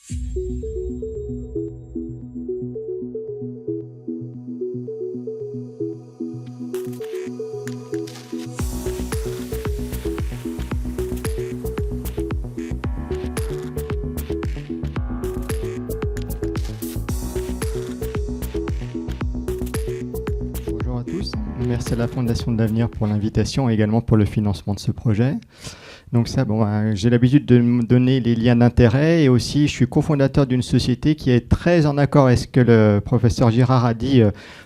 Bonjour à tous, merci à la Fondation de l'Avenir pour l'invitation et également pour le financement de ce projet. Donc ça, j'ai l'habitude de me donner les liens d'intérêt et aussi je suis cofondateur d'une société qui est très en accord avec ce que le professeur Girard a dit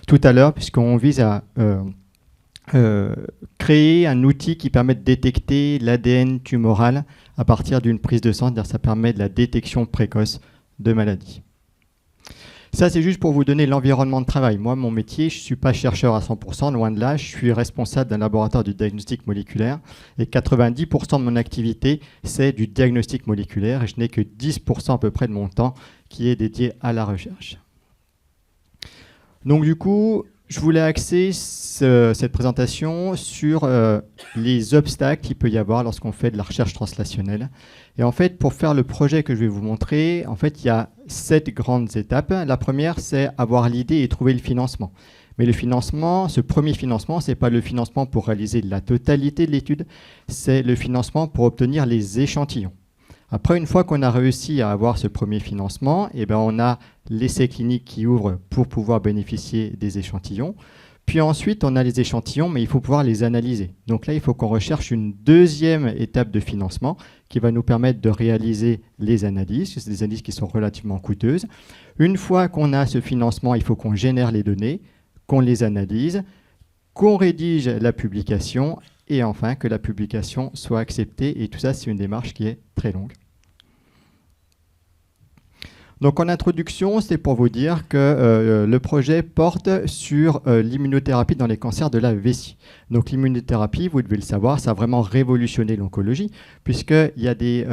tout à l'heure, puisqu'on vise à créer un outil qui permet de détecter l'ADN tumoral à partir d'une prise de sang, c'est-à-dire ça permet de la détection précoce de maladies. Ça, c'est juste pour vous donner l'environnement de travail. Moi, mon métier, je ne suis pas chercheur à 100%, loin de là. Je suis responsable d'un laboratoire du diagnostic moléculaire. Et 90% de mon activité, c'est du diagnostic moléculaire. Et je n'ai que 10% à peu près de mon temps qui est dédié à la recherche. Donc, du coup, je voulais axer cette présentation sur les obstacles qu'il peut y avoir lorsqu'on fait de la recherche translationnelle. Et en fait, pour faire le projet que je vais vous montrer, en fait, il y a 7 grandes étapes. La première, c'est avoir l'idée et trouver le financement. Mais le financement, ce premier financement, ce n'est pas le financement pour réaliser la totalité de l'étude, c'est le financement pour obtenir les échantillons. Après, une fois qu'on a réussi à avoir ce premier financement, eh ben, on a l'essai clinique qui ouvre pour pouvoir bénéficier des échantillons. Puis ensuite, on a les échantillons, mais il faut pouvoir les analyser. Donc là, il faut qu'on recherche une deuxième étape de financement qui va nous permettre de réaliser les analyses. C'est des analyses qui sont relativement coûteuses. Une fois qu'on a ce financement, il faut qu'on génère les données, qu'on les analyse, qu'on rédige la publication et enfin que la publication soit acceptée. Et tout ça, c'est une démarche qui est très longue. Donc en introduction, c'est pour vous dire que le projet porte sur l'immunothérapie dans les cancers de la vessie. Donc l'immunothérapie, vous devez le savoir, ça a vraiment révolutionné l'oncologie, puisqu'il y a des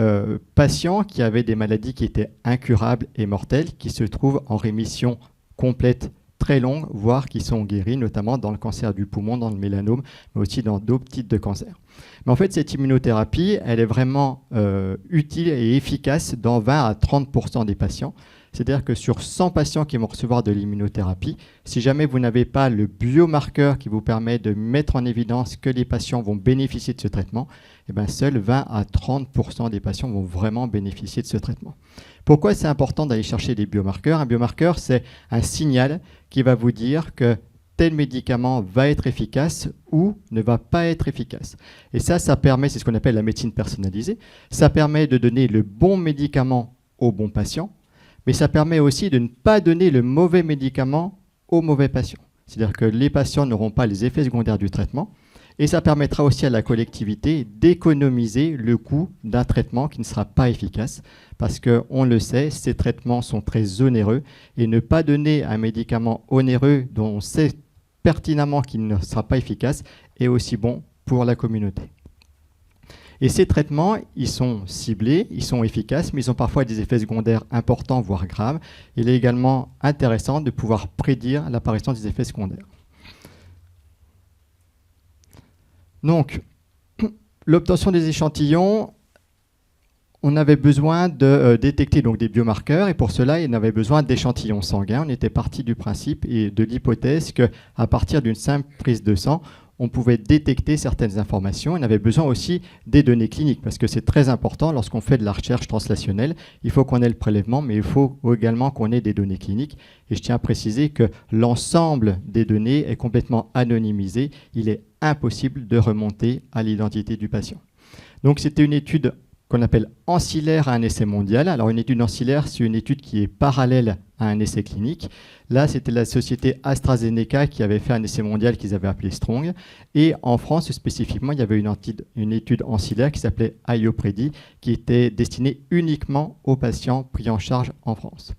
patients qui avaient des maladies qui étaient incurables et mortelles, qui se trouvent en rémission complète très longue, voire qui sont guéris, notamment dans le cancer du poumon, dans le mélanome, mais aussi dans d'autres types de cancers. Mais en fait, cette immunothérapie, elle est vraiment utile et efficace dans 20 à 30% des patients. C'est-à-dire que sur 100 patients qui vont recevoir de l'immunothérapie, si jamais vous n'avez pas le biomarqueur qui vous permet de mettre en évidence que les patients vont bénéficier de ce traitement, eh bien, seuls 20 à 30% des patients vont vraiment bénéficier de ce traitement. Pourquoi c'est important d'aller chercher des biomarqueurs? Un biomarqueur, c'est un signal qui va vous dire que tel médicament va être efficace ou ne va pas être efficace. Et ça permet, c'est ce qu'on appelle la médecine personnalisée, ça permet de donner le bon médicament au bon patient, mais ça permet aussi de ne pas donner le mauvais médicament au mauvais patient. C'est-à-dire que les patients n'auront pas les effets secondaires du traitement, et ça permettra aussi à la collectivité d'économiser le coût d'un traitement qui ne sera pas efficace, parce qu'on le sait, ces traitements sont très onéreux, et ne pas donner un médicament onéreux dont on sait pertinemment qu'il ne sera pas efficace est aussi bon pour la communauté. Et ces traitements, ils sont ciblés, ils sont efficaces, mais ils ont parfois des effets secondaires importants, voire graves. Il est également intéressant de pouvoir prédire l'apparition des effets secondaires. Donc, l'obtention des échantillons, on avait besoin de détecter donc, des biomarqueurs, et pour cela, il avait besoin d'échantillons sanguins. On était parti du principe et de l'hypothèse qu'à partir d'une simple prise de sang, on pouvait détecter certaines informations. On avait besoin aussi des données cliniques, parce que c'est très important lorsqu'on fait de la recherche translationnelle. Il faut qu'on ait le prélèvement, mais il faut également qu'on ait des données cliniques. Et je tiens à préciser que l'ensemble des données est complètement anonymisé. Il est impossible de remonter à l'identité du patient. Donc c'était une étude qu'on appelle ancillaire à un essai mondial. Alors une étude ancillaire, c'est une étude qui est parallèle à un essai clinique. Là, c'était la société AstraZeneca qui avait fait un essai mondial qu'ils avaient appelé STRONG. Et en France, spécifiquement, il y avait une étude ancillaire qui s'appelait IOPREDI, qui était destinée uniquement aux patients pris en charge en France.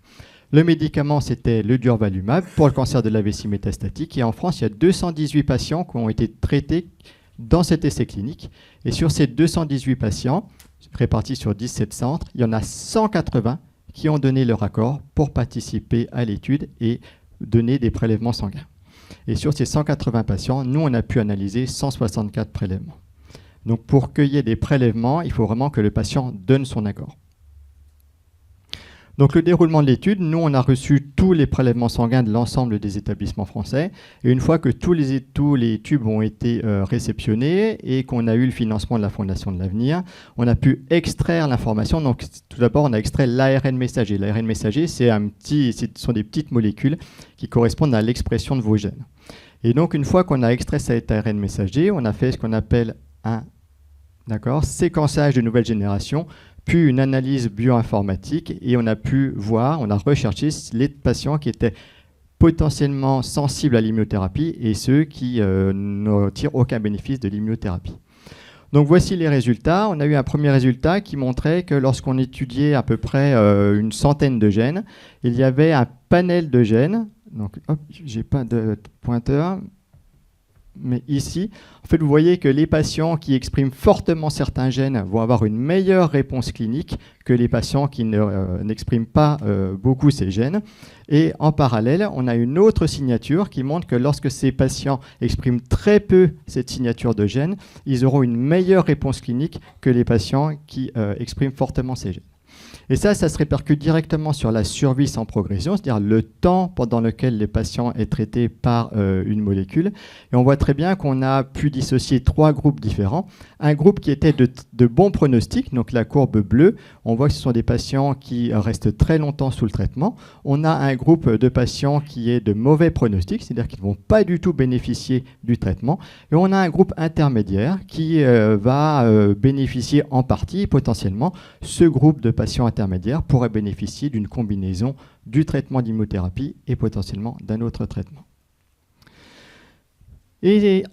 Le médicament, c'était le durvalumab pour le cancer de la vessie métastatique. Et en France, il y a 218 patients qui ont été traités dans cet essai clinique. Et sur ces 218 patients, répartis sur 17 centres, il y en a 180 qui ont donné leur accord pour participer à l'étude et donner des prélèvements sanguins. Et sur ces 180 patients, nous, on a pu analyser 164 prélèvements. Donc, pour qu'il y ait des prélèvements, il faut vraiment que le patient donne son accord. Donc le déroulement de l'étude, nous on a reçu tous les prélèvements sanguins de l'ensemble des établissements français et une fois que tous les tubes ont été réceptionnés et qu'on a eu le financement de la Fondation de l'Avenir, on a pu extraire l'information. Donc tout d'abord on a extrait l'ARN messager. L'ARN messager ce sont des petites molécules qui correspondent à l'expression de vos gènes. Et donc une fois qu'on a extrait cet ARN messager, on a fait ce qu'on appelle un séquençage de nouvelle génération, puis une analyse bioinformatique et on a pu voir, on a recherché les patients qui étaient potentiellement sensibles à l'immunothérapie et ceux qui ne tirent aucun bénéfice de l'immunothérapie. Donc voici les résultats. On a eu un premier résultat qui montrait que lorsqu'on étudiait à peu près une centaine de gènes, il y avait un panel de gènes. Donc, hop, j'ai pas de pointeur. Mais ici, en fait, vous voyez que les patients qui expriment fortement certains gènes vont avoir une meilleure réponse clinique que les patients qui n'expriment pas beaucoup ces gènes. Et en parallèle, on a une autre signature qui montre que lorsque ces patients expriment très peu cette signature de gènes, ils auront une meilleure réponse clinique que les patients qui expriment fortement ces gènes. Et ça se répercute directement sur la survie sans progression, c'est-à-dire le temps pendant lequel les patients est traités par une molécule. Et on voit très bien qu'on a pu dissocier 3 groupes différents. Un groupe qui était de bons pronostics, donc la courbe bleue, on voit que ce sont des patients qui restent très longtemps sous le traitement. On a un groupe de patients qui est de mauvais pronostics, c'est-à-dire qu'ils ne vont pas du tout bénéficier du traitement. Et on a un groupe intermédiaire qui va bénéficier en partie, potentiellement. Ce groupe de patients intermédiaires pourrait bénéficier d'une combinaison du traitement d'immunothérapie et potentiellement d'un autre traitement. Et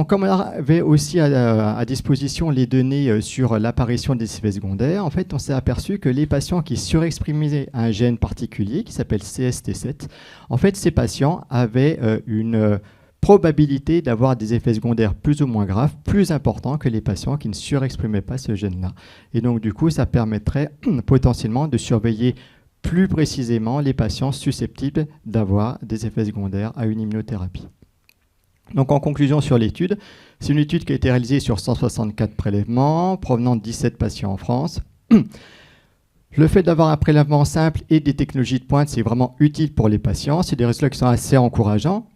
comme on avait aussi à disposition les données sur l'apparition des effets secondaires, en fait, on s'est aperçu que les patients qui surexprimaient un gène particulier qui s'appelle CST7, en fait, ces patients avaient une probabilité d'avoir des effets secondaires plus ou moins graves, plus importants que les patients qui ne surexprimaient pas ce gène-là. Et donc, du coup, ça permettrait potentiellement de surveiller plus précisément les patients susceptibles d'avoir des effets secondaires à une immunothérapie. Donc, en conclusion sur l'étude, c'est une étude qui a été réalisée sur 164 prélèvements provenant de 17 patients en France. Le fait d'avoir un prélèvement simple et des technologies de pointe, c'est vraiment utile pour les patients. C'est des résultats qui sont assez encourageants.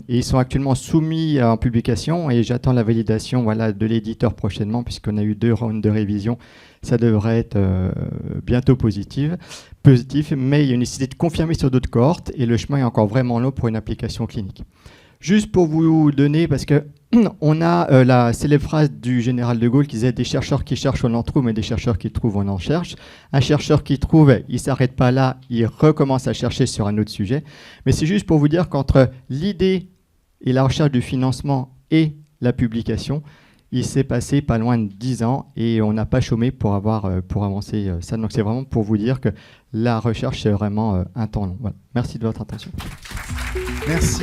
Et ils sont actuellement soumis en publication et j'attends la validation de l'éditeur prochainement puisqu'on a eu 2 rounds de révision. Ça devrait être bientôt positif, mais il y a une nécessité de confirmer sur d'autres cohortes et le chemin est encore vraiment long pour une application clinique. Juste pour vous donner, parce qu'on a la célèbre phrase du général de Gaulle qui disait « Des chercheurs qui cherchent, on en trouve, mais des chercheurs qui trouvent, on en cherche ». Un chercheur qui trouve, il ne s'arrête pas là, il recommence à chercher sur un autre sujet. Mais c'est juste pour vous dire qu'entre l'idée et la recherche du financement et la publication, il s'est passé pas loin de 10 ans et on n'a pas chômé pour avancer ça. Donc c'est vraiment pour vous dire que la recherche, c'est vraiment un temps long. Voilà. Merci de votre attention. Merci.